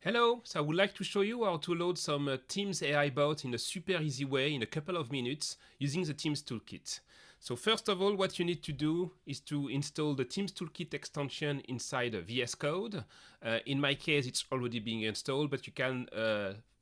Hello, so I would like to show you how to load some Teams AI bot in a super easy way in a couple of minutes using the Teams Toolkit. So first of all, what you need to do is to install the Teams Toolkit extension inside VS Code. In my case, it's already being installed, but you can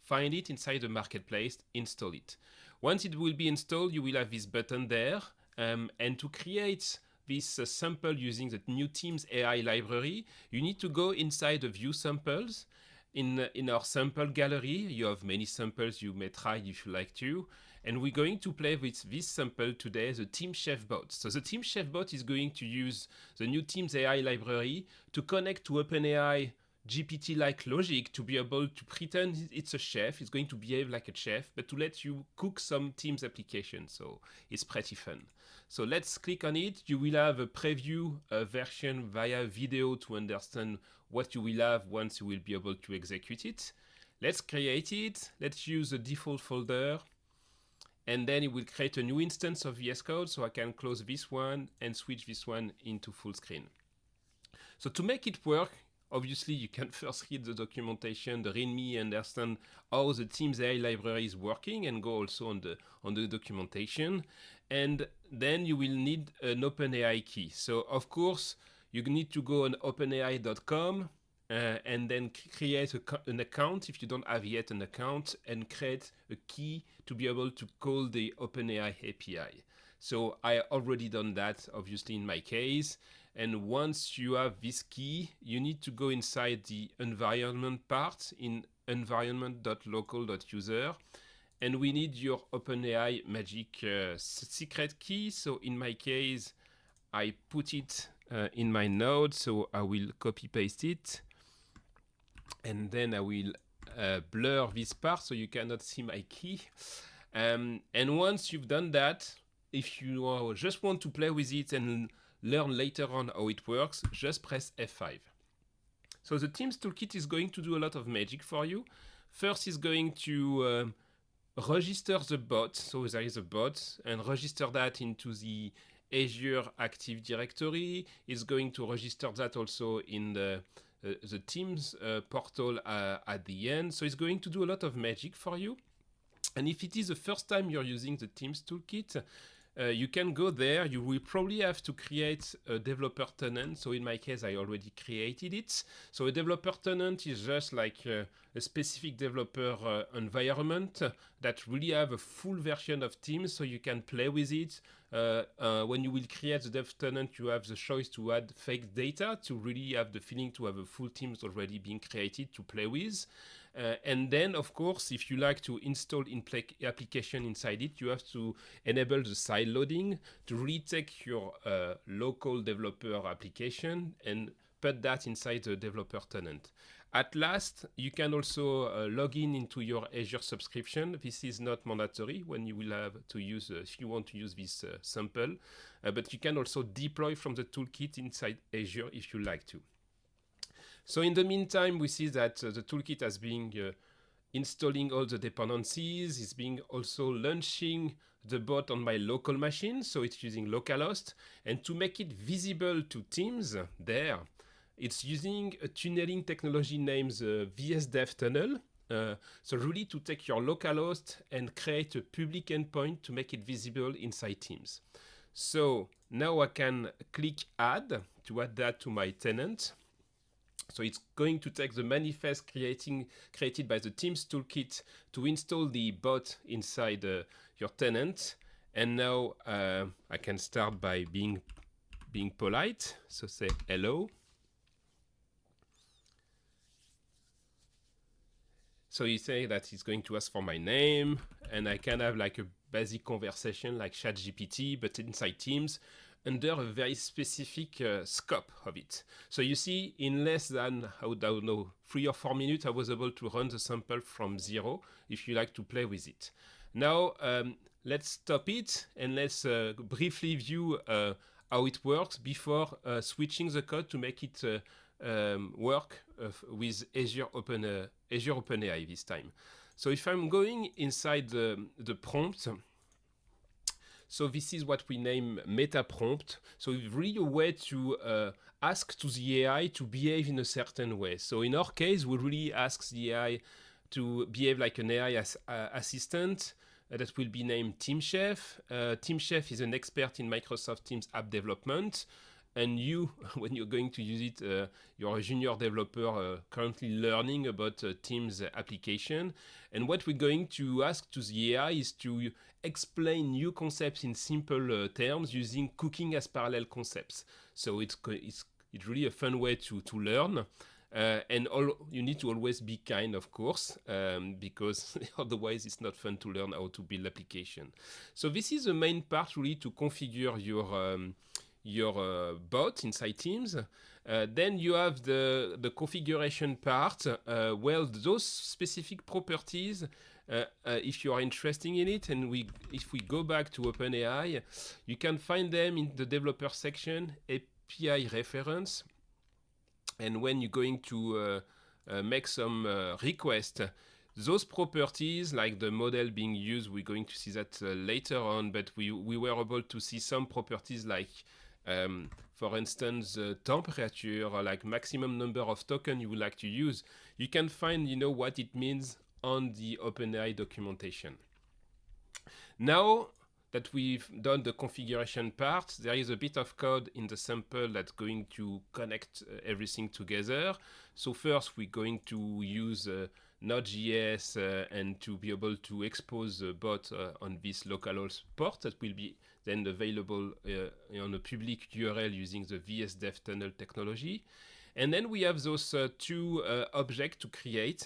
find it inside the marketplace, install it. Once it will be installed, you will have this button there. And to create this sample using the new Teams AI library, you need to go inside the view samples. In our sample gallery, you have many samples you may try if you like to. And we're going to play with this sample today, the Team Chef bot. So the Team Chef bot is going to use the new Teams AI library to connect to OpenAI GPT-like logic to be able to pretend it's a chef. It's going to behave like a chef, but to let you cook some Teams applications. So it's pretty fun. So let's click on it. You will have a preview version via video to understand what you will have once you will be able to execute it. Let's create it. Let's use the default folder. And then it will create a new instance of VS Code, so I can close this one and switch this one into full screen. So to make it work, obviously you can first read the documentation, the README, understand how the Teams AI library is working, and go also on the documentation. And then you will need an OpenAI key. So of course, you need to go on openai.com and then create an account if you don't have yet an account, and create a key to be able to call the OpenAI API. So I already done that, obviously, in my case. And once you have this key, you need to go inside the environment part in environment.local.user. And we need your OpenAI magic secret key. So in my case, I put it in my node. So I will copy paste it. And then I will blur this part so you cannot see my key. And once you've done that, if you just want to play with it and learn later on how it works, just press F5. So the Teams Toolkit is going to do a lot of magic for you. First, it's going to register the bot. So there is a bot, and register that into the Azure Active Directory. It's going to register that also in the Teams portal at the end. So it's going to do a lot of magic for you. And if it is the first time you're using the Teams Toolkit, you can go there. You will probably have to create a developer tenant. So in my case, I already created it. So a developer tenant is just like a specific developer environment that really have a full version of Teams, so you can play with it. When you will create the dev tenant, you have the choice to add fake data to really have the feeling to have a full Teams already being created to play with. And then, of course, if you like to install application inside it, you have to enable the side loading to really take your local developer application and put that inside the developer tenant. At last, you can also log in into your Azure subscription. This is not mandatory when you will have to use, if you want to use this sample, but you can also deploy from the toolkit inside Azure if you like to. So in the meantime, we see that the toolkit has been installing all the dependencies. It's been also launching the bot on my local machine. So it's using localhost. And to make it visible to Teams there, it's using a tunneling technology named VS Dev Tunnel. So really to take your localhost and create a public endpoint to make it visible inside Teams. So now I can click add to add that to my tenant. So it's going to take the manifest created by the Teams Toolkit to install the bot inside your tenant. And now I can start by being polite. So say hello. So you say that it's going to ask for my name, and I can have like a basic conversation like ChatGPT, but inside Teams, under a very specific scope of it. So you see, in less than, I don't know, 3 or 4 minutes, I was able to run the sample from zero, if you like to play with it. Now, let's stop it, and let's briefly view how it works before switching the code to make it work with Azure OpenAI this time. So if I'm going inside the prompt, So this is what we name meta prompt. So it's really a way to ask to the AI to behave in a certain way. So in our case, we really ask the AI to behave like an AI assistant that will be named Team Chef. Team Chef is an expert in Microsoft Teams app development. And you, when you're going to use it, you're a junior developer currently learning about Teams application. And what we're going to ask to the AI is to explain new concepts in simple terms using cooking as parallel concepts. So it's really a fun way to learn. And you need to always be kind, of course, because otherwise it's not fun to learn how to build application. So this is the main part really to configure your bot inside Teams. Then you have the configuration part. Well, those specific properties, if you are interested in it, and if we go back to OpenAI, you can find them in the developer section, API reference. And when you're going to make some request, those properties, like the model being used, we're going to see that later on, but we were able to see some properties like, for instance, temperature, or like maximum number of tokens you would like to use. You can find, what it means on the OpenAI documentation. Now that we've done the configuration part, there is a bit of code in the sample that's going to connect everything together. So first, we're going to use Node.js and to be able to expose the bot on this localhost port that will be then available on a public URL using the VS Dev tunnel technology. And then we have those two objects to create,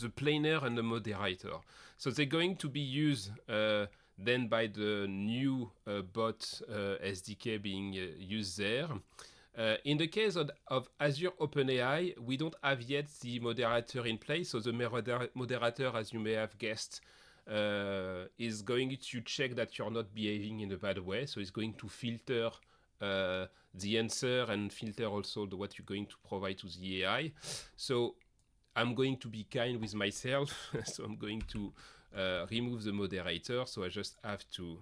the planner and the moderator. So they're going to be used then by the new bot SDK being used there. In the case of Azure OpenAI, we don't have yet the moderator in place. So the moderator, as you may have guessed, is going to check that you're not behaving in a bad way. So it's going to filter the answer and filter also what you're going to provide to the AI. So I'm going to be kind with myself. So I'm going to remove the moderator. So I just have to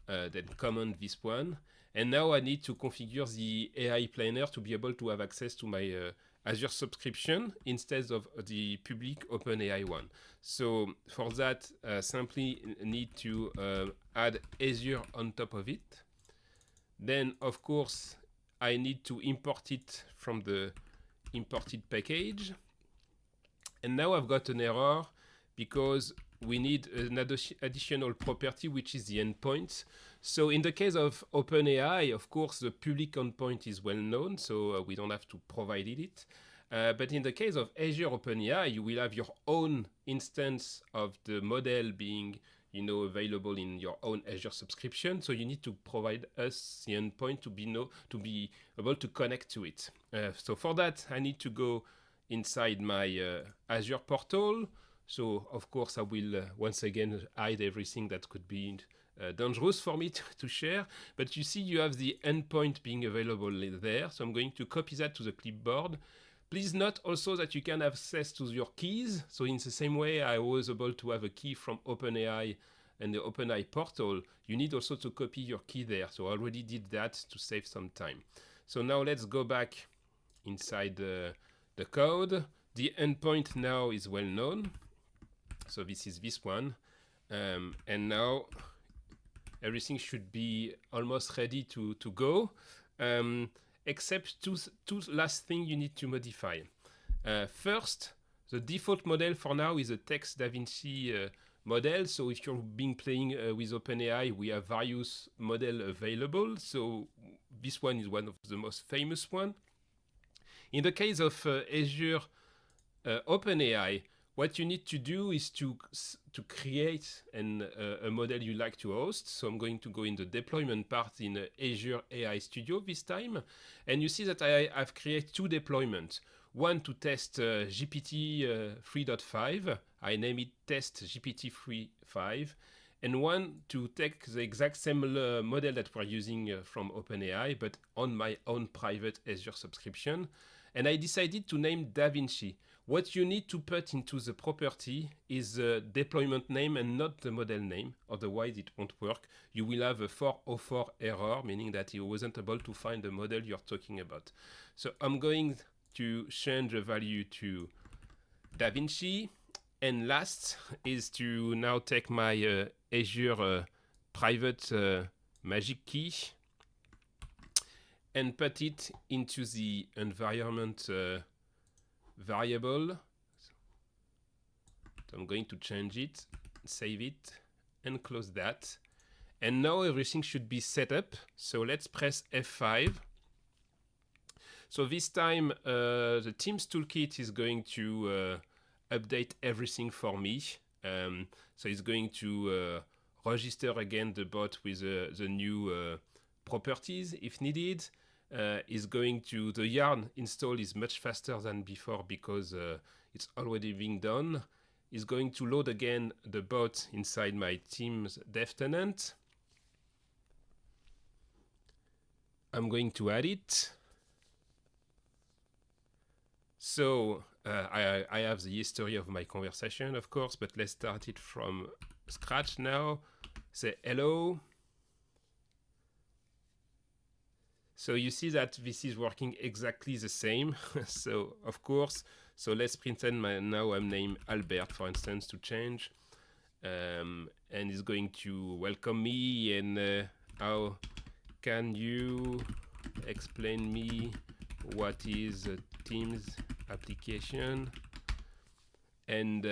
then comment this one. And now I need to configure the AI planner to be able to have access to my Azure subscription instead of the public OpenAI one. So for that, simply need to add Azure on top of it. Then, of course, I need to import it from the imported package. And now I've got an error because we need an additional property, which is the endpoint. So in the case of OpenAI, of course, the public endpoint is well known, so we don't have to provide it. But in the case of Azure OpenAI, you will have your own instance of the model being available in your own Azure subscription. So you need to provide us the endpoint to be able to connect to it. So for that, I need to go inside my Azure portal. So of course I will once again hide everything that could be dangerous for me to share. But you see you have the endpoint being available there. So I'm going to copy that to the clipboard. Please note also that you can have access to your keys. So in the same way I was able to have a key from OpenAI and the OpenAI portal, you need also to copy your key there. So I already did that to save some time. So now let's go back inside the code. The endpoint now is well known. So this is this one. And now everything should be almost ready to go. Except two last things you need to modify. First, the default model for now is a text DaVinci model. So if you're playing with OpenAI, we have various models available. So this one is one of the most famous ones. In the case of Azure OpenAI, what you need to do is to create a model you like to host. So I'm going to go in the deployment part in Azure AI Studio this time. And you see that I've created two deployments. One to test GPT 3.5. I name it test GPT 3.5. And one to take the exact same model that we're using from OpenAI, but on my own private Azure subscription. And I decided to name DaVinci. What you need to put into the property is the deployment name and not the model name, otherwise it won't work. You will have a 404 error, meaning that you wasn't able to find the model you're talking about. So I'm going to change the value to DaVinci. And last is to now take my Azure private magic key and put it into the environment variable. So I'm going to change it, save it, and close that. And now everything should be set up. So let's press F5. So this time the Teams Toolkit is going to update everything for me. So it's going to register again the bot with the new properties if needed. Is going to, the yarn install is much faster than before because it's already being done. Is going to load again the bot inside my Teams dev tenant. I'm going to add it. So I have the history of my conversation, of course, but let's start it from scratch now. Say hello. So you see that this is working exactly the same. So of course, so let's pretend now I'm named Albert, for instance, to change. And it's going to welcome me and how can you explain me what is a Teams application? And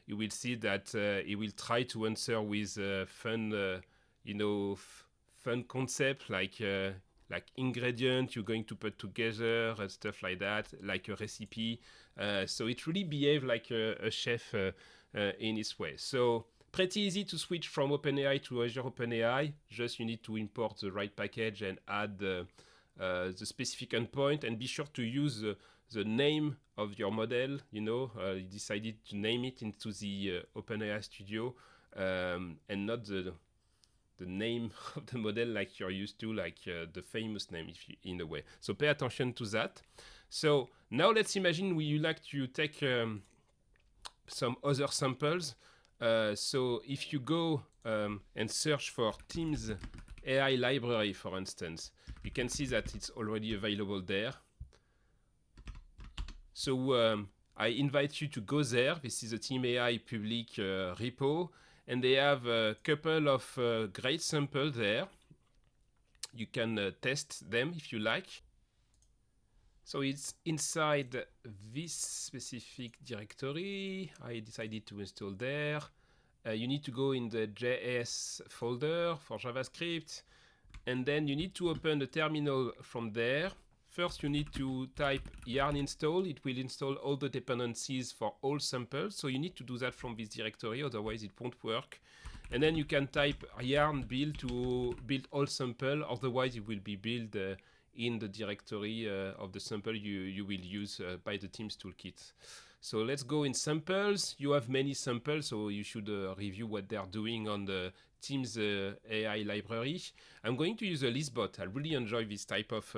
you will see that it will try to answer with fun, fun concept like ingredient you're going to put together and stuff like that, like a recipe. So it really behaves like a chef in its way. So pretty easy to switch from OpenAI to Azure OpenAI. Just you need to import the right package and add the specific endpoint, and be sure to use the name of your model. You decided to name it into the OpenAI Studio and not the name of the model like you're used to, like the famous name, if you, in a way. So pay attention to that. So now let's imagine we like to take some other samples. So if you go and search for Teams AI library, for instance, you can see that it's already available there. So I invite you to go there. This is a Team AI public repo. And they have a couple of great samples there. You can test them if you like. So it's inside this specific directory. I decided to install there. You need to go in the JS folder for JavaScript. And then you need to open the terminal from there. First, you need to type yarn install. It will install all the dependencies for all samples. So you need to do that from this directory, otherwise it won't work. And then you can type yarn build to build all sample, otherwise it will be built in the directory of the sample you will use by the Teams Toolkit. So let's go in samples. You have many samples, so you should review what they're doing on the Teams AI library. I'm going to use a listbot. I really enjoy this type of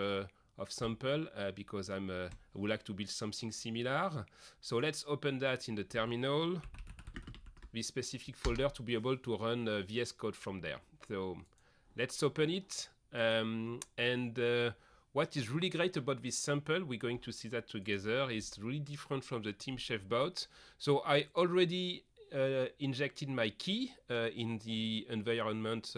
sample because I would like to build something similar. So let's open that in the terminal, this specific folder, to be able to run VS Code from there. So let's open it. What is really great about this sample, we're going to see that together, is really different from the Team Chef bot. So I already injected my key in the environment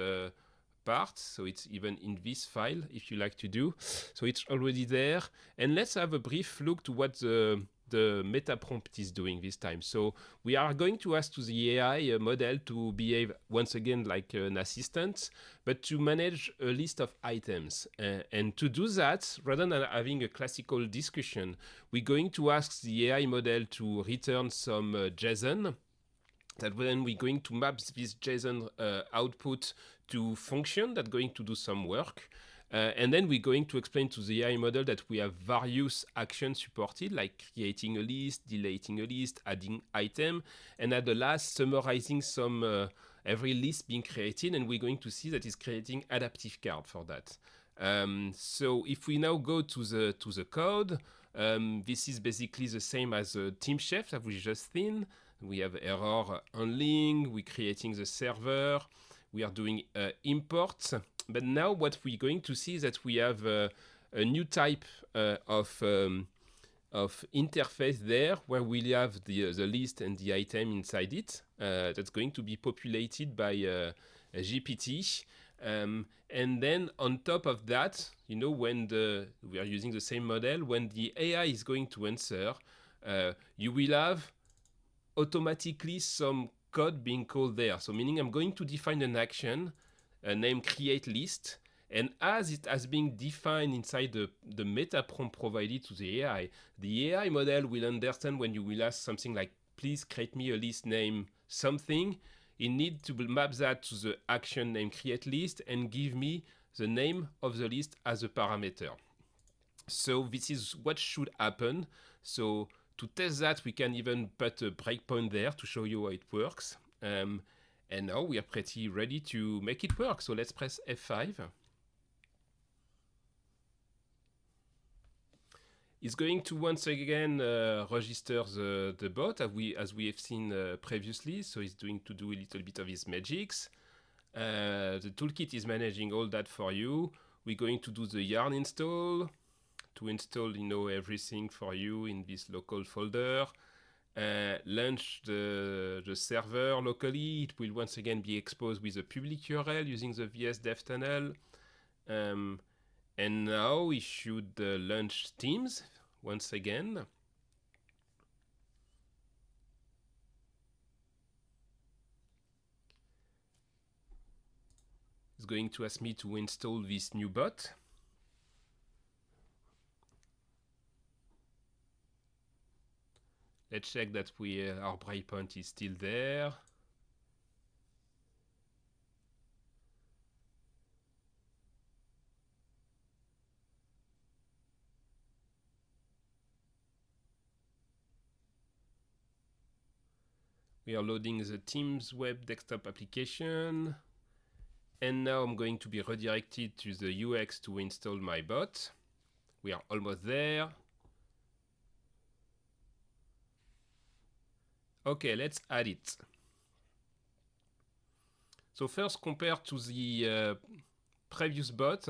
part, so it's even in this file if you like to do. So it's already there. And let's have a brief look to what the meta prompt is doing this time. So we are going to ask to the AI model to behave once again like an assistant, but to manage a list of items. And to do that, rather than having a classical discussion, we're going to ask the AI model to return some JSON. That then we're going to map this JSON output to function that's going to do some work. And then we're going to explain to the AI model that we have various actions supported, like creating a list, deleting a list, adding item, and at the last, summarizing some every list being created, and we're going to see that it's creating adaptive card for that. So if we now go to the code, This is basically the same as Team Chef that we just seen. We have error handling, we're creating the server, we are doing imports. But now what we're going to see is that we have a new type of interface there where we'll have the list and the item inside it that's going to be populated by a GPT. And then on top of that, you know, when we are using the same model, when the AI is going to answer, you will have automatically some code being called there. So meaning I'm going to define an action named create list. And as it has been defined inside the meta prompt provided to the AI model will understand when you will ask something like, please create me a list name something. It needs to map that to the action name create list and give me the name of the list as a parameter. So this is what should happen. So to test that, we can even put a breakpoint there to show you how it works. And now we are pretty ready to make it work. So let's press F5. It's going to once again register the bot as we have seen previously. So it's going to do a little bit of his magics. The toolkit is managing all that for you. We're going to do the yarn install to install, you know, everything for you in this local folder. Launch the server locally. It will once again be exposed with a public URL using the VS Dev tunnel. And now we should launch Teams once again. It's going to ask me to install this new bot. Let's check that our breakpoint is still there. We are loading the Teams web desktop application. And now I'm going to be redirected to the UX to install my bot. We are almost there. Okay, let's add it. So first, compared to the previous bot,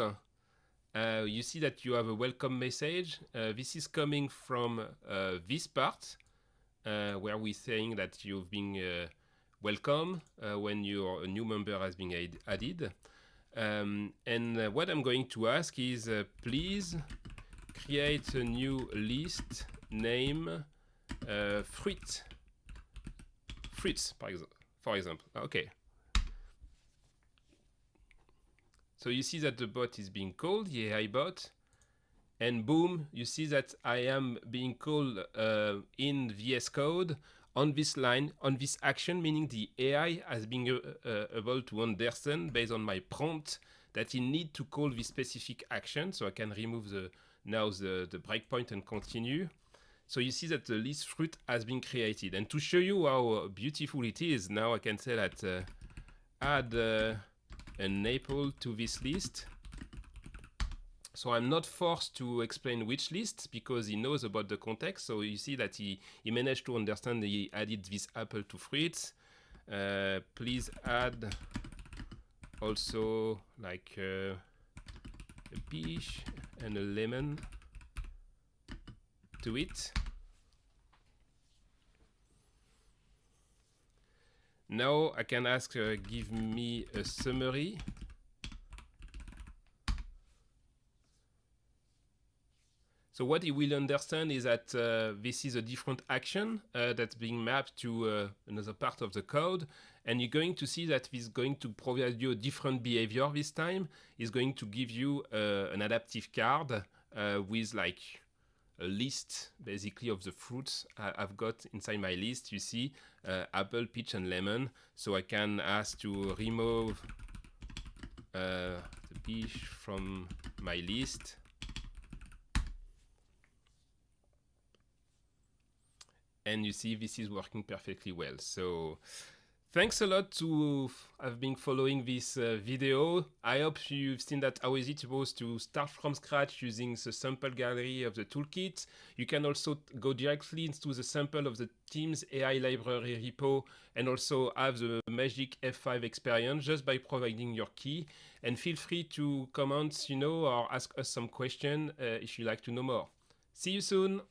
you see that you have a welcome message. This is coming from this part, where we're saying that you've been welcome when a new member has been added. And what I'm going to ask is, please create a new list name fruits, for example. Okay. So you see that the bot is being called, the AI bot, and boom, you see that I am being called in VS Code on this line, on this action, meaning the AI has been able to understand based on my prompt that it need to call this specific action. So I can remove the breakpoint and continue. So you see that the list fruit has been created. And to show you how beautiful it is, now I can say that add an apple to this list. So I'm not forced to explain which list because he knows about the context. So you see that he managed to understand he added this apple to fruits. Please add also like a peach and a lemon to it. Now I can ask give me a summary. So what he will understand is that this is a different action that's being mapped to another part of the code. And you're going to see that this is going to provide you a different behavior this time. It's going to give you an adaptive card with like a list basically of the fruits I've got inside my list. You see apple, peach, and lemon. So I can ask to remove the peach from my list. And you see this is working perfectly well. So Thanks a lot to have been following this video. I hope you've seen that how easy it was to start from scratch using the sample gallery of the toolkit. You can also go directly into the sample of the Teams AI library repo and also have the magic F5 experience just by providing your key. And feel free to comment, or ask us some question if you'd like to know more. See you soon!